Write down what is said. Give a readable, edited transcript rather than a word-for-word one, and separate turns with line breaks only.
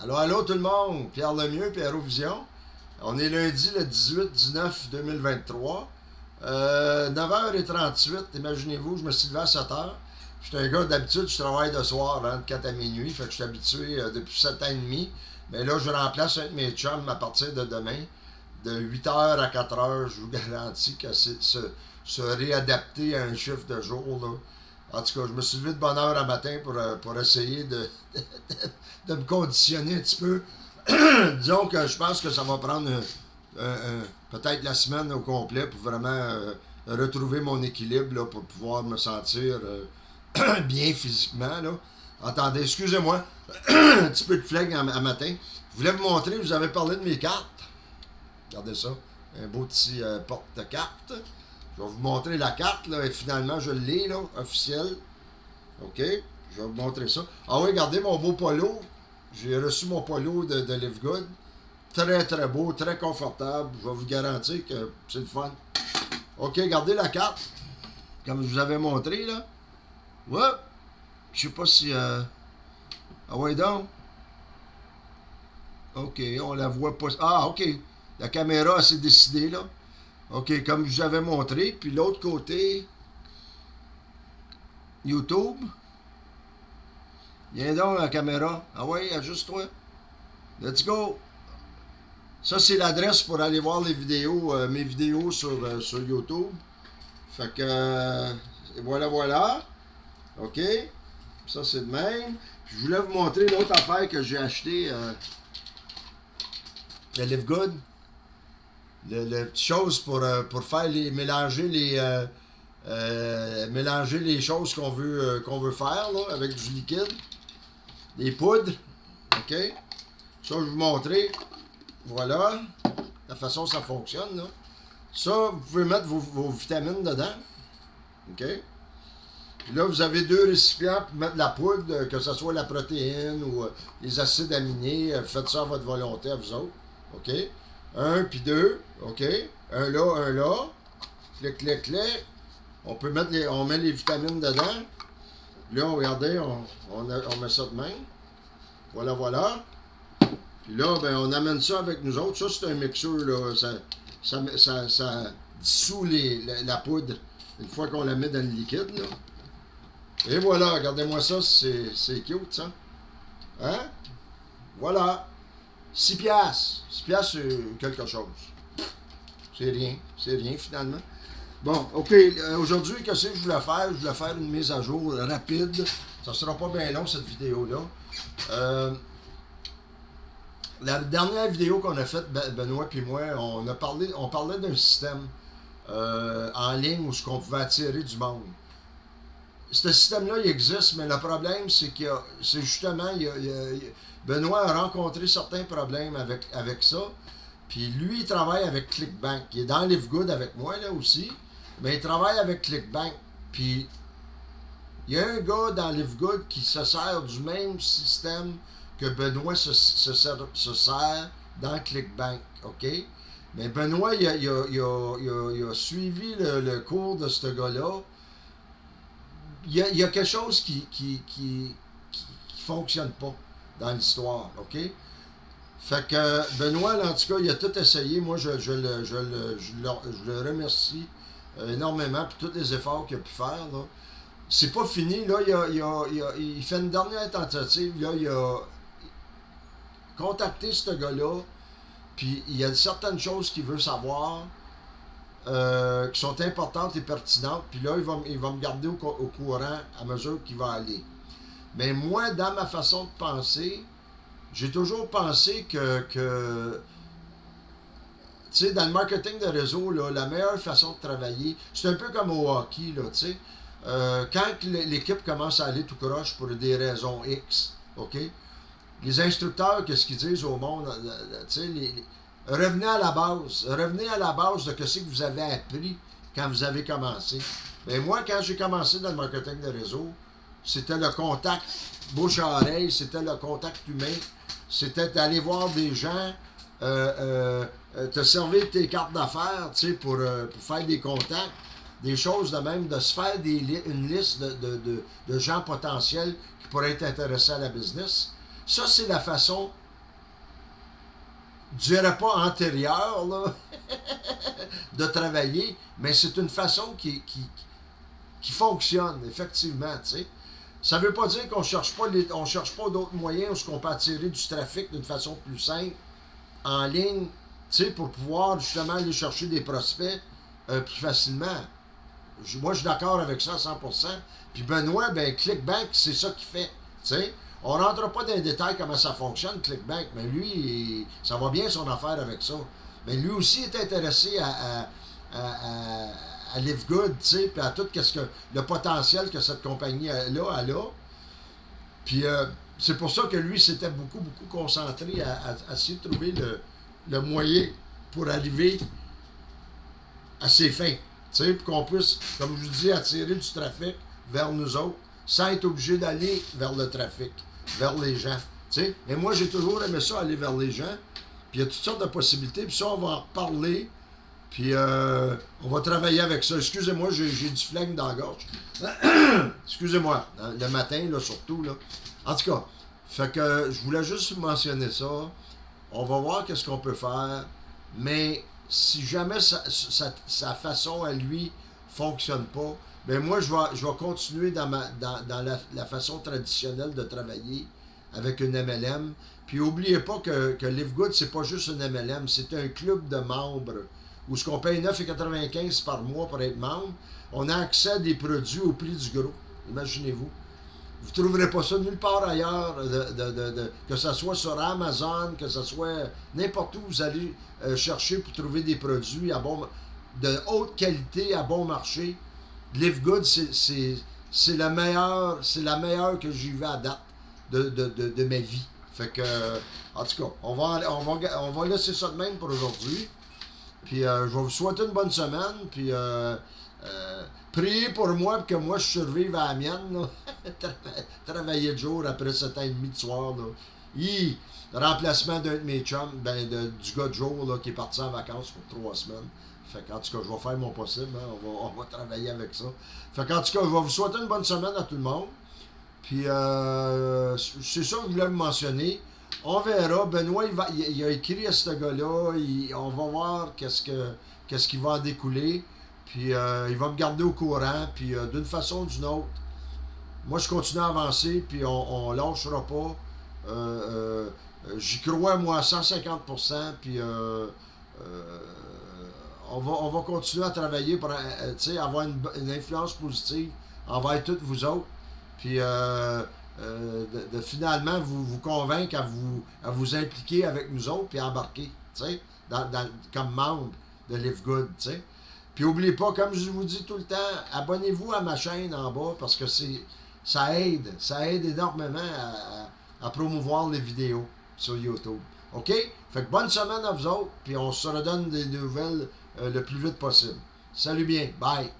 Alors, allô tout le monde, Pierre Lemieux, Pierre-Vision. On est lundi le 18/19/2023. 9h38, imaginez-vous, je me suis levé à 7h. Je suis un gars d'habitude, je travaille de soir entre 4 à minuit, fait que je suis habitué depuis 7 ans et demi. Mais là, je remplace un de mes chums à partir de demain, de 8h à 4h. Je vous garantis que c'est se réadapter à un chiffre de jour, là. En tout cas, je me suis levé de bonne heure à matin pour essayer de me conditionner un petit peu. Disons que je pense que ça va prendre peut-être la semaine au complet pour vraiment retrouver mon équilibre là, pour pouvoir me sentir bien physiquement. Là. Attendez, excusez-moi, un petit peu de flegme à matin. Je voulais vous montrer, vous avez parlé de mes cartes. Regardez ça, un beau petit porte-carte. Je vais vous montrer la carte, là, et finalement, je l'ai, là, officielle. OK, je vais vous montrer ça. Ah oui, regardez mon beau polo. J'ai reçu mon polo de Live Good. Très, très beau, très confortable. Je vais vous garantir que c'est le fun. OK, regardez la carte. Comme je vous avais montré, là. Ouais. Je sais pas si... Ah ouais, donc. OK, on la voit pas. Ah, OK. La caméra s'est décidée, là. OK, comme je vous avais montré. Puis l'autre côté, YouTube. Viens donc la caméra. Ah ouais, ajuste-toi. Let's go. Ça, c'est l'adresse pour aller voir les vidéos, mes vidéos sur YouTube. Fait que, voilà. OK. Ça, c'est de même. Je voulais vous montrer l'autre affaire que j'ai acheté. Le Live Good. La petite chose pour faire mélanger les choses qu'on veut faire là, avec du liquide. Des poudres. OK? Ça, je vais vous montrer. Voilà. La façon dont ça fonctionne. Là. Ça, vous pouvez mettre vos vitamines dedans. OK? Puis là, vous avez 2 récipients pour mettre la poudre, que ce soit la protéine ou les acides aminés. Faites ça à votre volonté, à vous autres. OK? 1 puis 2. OK? Un là. Clic. On met les vitamines dedans. Là, regardez, on met ça de même. Voilà. Puis là, ben, on amène ça avec nous autres. Ça, c'est un mixeur, là. Ça dissout la poudre une fois qu'on la met dans le liquide, là. Et voilà, regardez-moi ça, c'est cute, ça. Hein? Voilà. 6 piastres. 6 piastres, c'est quelque chose. C'est rien, finalement. Bon, OK, aujourd'hui, qu'est-ce que je voulais faire? Je voulais faire une mise à jour rapide. Ça sera pas bien long, cette vidéo-là. La dernière vidéo qu'on a faite, Benoît et moi, on parlait d'un système en ligne où on pouvait attirer du monde. Ce système-là, il existe, mais le problème, c'est Benoît a rencontré certains problèmes avec ça. Puis lui, il travaille avec ClickBank. Il est dans Live Good avec moi, là, aussi. Mais il travaille avec ClickBank. Puis il y a un gars dans Live Good qui se sert du même système que Benoît se sert dans ClickBank. OK? Mais Benoît, il a suivi le cours de ce gars-là. Il y a quelque chose qui fonctionne pas dans l'histoire. OK? Fait que Benoît, là, en tout cas, il a tout essayé. Moi, je le remercie énormément pour tous les efforts qu'il a pu faire. Là. C'est pas fini. Là, il fait une dernière tentative. Là, il a contacté ce gars-là. Puis il y a certaines choses qu'il veut savoir qui sont importantes et pertinentes. Puis là, il va me garder au courant à mesure qu'il va aller. Mais moi, dans ma façon de penser, j'ai toujours pensé que tu sais, dans le marketing de réseau, là, la meilleure façon de travailler, c'est un peu comme au hockey, là, tu sais. Quand l'équipe commence à aller tout croche pour des raisons X, OK? Les instructeurs, qu'est-ce qu'ils disent au monde, tu sais, revenez à la base de ce que vous avez appris quand vous avez commencé. Mais moi, quand j'ai commencé dans le marketing de réseau, c'était le contact bouche à oreille, c'était le contact humain, c'était d'aller voir des gens, te servir tes cartes d'affaires, tu sais, pour faire des contacts, des choses de même, de se faire une liste de gens potentiels qui pourraient être intéressés à la business. Ça, c'est la façon je dirais pas antérieure, là, de travailler, mais c'est une façon qui fonctionne, effectivement, tu sais. Ça ne veut pas dire qu'on on cherche pas d'autres moyens où on peut attirer du trafic d'une façon plus simple, en ligne, tu sais, pour pouvoir justement aller chercher des prospects plus facilement. Moi, je suis d'accord avec ça à 100%. Puis Benoît, ben, ClickBank, c'est ça qu'il fait. Tu sais, on ne rentre pas dans les détails comment ça fonctionne, ClickBank, mais lui, ça va bien son affaire avec ça. Mais lui aussi est intéressé à Live Good, tu sais, puis à tout le potentiel que cette compagnie-là a. Puis c'est pour ça que lui s'était beaucoup, beaucoup concentré à essayer de trouver le moyen pour arriver à ses fins. Tu sais, pour qu'on puisse, comme je vous dis, attirer du trafic vers nous autres, sans être obligé d'aller vers le trafic, vers les gens. Tu sais, et moi, j'ai toujours aimé ça, aller vers les gens. Puis il y a toutes sortes de possibilités. Puis ça, on va en reparler. Puis on va travailler avec ça. Excusez-moi, j'ai du flegme dans la gorge. Excusez-moi, le matin, là, surtout. Là. En tout cas, fait que je voulais juste mentionner ça. On va voir qu'est-ce qu'on peut faire. Mais si jamais sa façon à lui fonctionne pas, ben moi, je vais continuer dans la façon traditionnelle de travailler avec une MLM. Puis n'oubliez pas que Live Good, c'est pas juste une MLM, c'est un club de membres où ce qu'on paye 9,95 par mois pour être membre. On a accès à des produits au prix du gros. Imaginez-vous. Vous ne trouverez pas ça nulle part ailleurs, que ce soit sur Amazon, que ce soit n'importe où vous allez chercher pour trouver des produits de haute qualité à bon marché. Live Good, c'est la meilleure que j'ai vue à date de ma vie. Fait que, en tout cas, on va laisser ça de même pour aujourd'hui. Puis je vais vous souhaiter une bonne semaine. Puis priez pour moi que moi je survive à la mienne. Là. Travailler de jour après 7h30 de soir. Là. Remplacement d'un de mes chums, du gars de jour là, qui est parti en vacances pour 3 semaines. Fait qu'en tout cas, je vais faire mon possible. Hein. On va travailler avec ça. Fait qu'en tout cas, je vais vous souhaiter une bonne semaine à tout le monde. Puis c'est ça que je voulais vous mentionner. On verra. Benoît, il a écrit à ce gars-là. On va voir qu'est-ce qui va en découler. Puis il va me garder au courant. Puis d'une façon ou d'une autre, moi je continue à avancer. Puis on lâchera pas. J'y crois moi à 150%. Puis on va continuer à travailler pour avoir une influence positive envers toutes vous autres. Puis de finalement vous convaincre à vous impliquer avec nous autres puis à embarquer, comme membre de Live Good, t'sais. Puis n'oubliez pas, comme je vous dis tout le temps, abonnez-vous à ma chaîne en bas parce que ça aide énormément à promouvoir les vidéos sur YouTube. OK? Fait que bonne semaine à vous autres, puis on se redonne des nouvelles le plus vite possible. Salut bien, bye!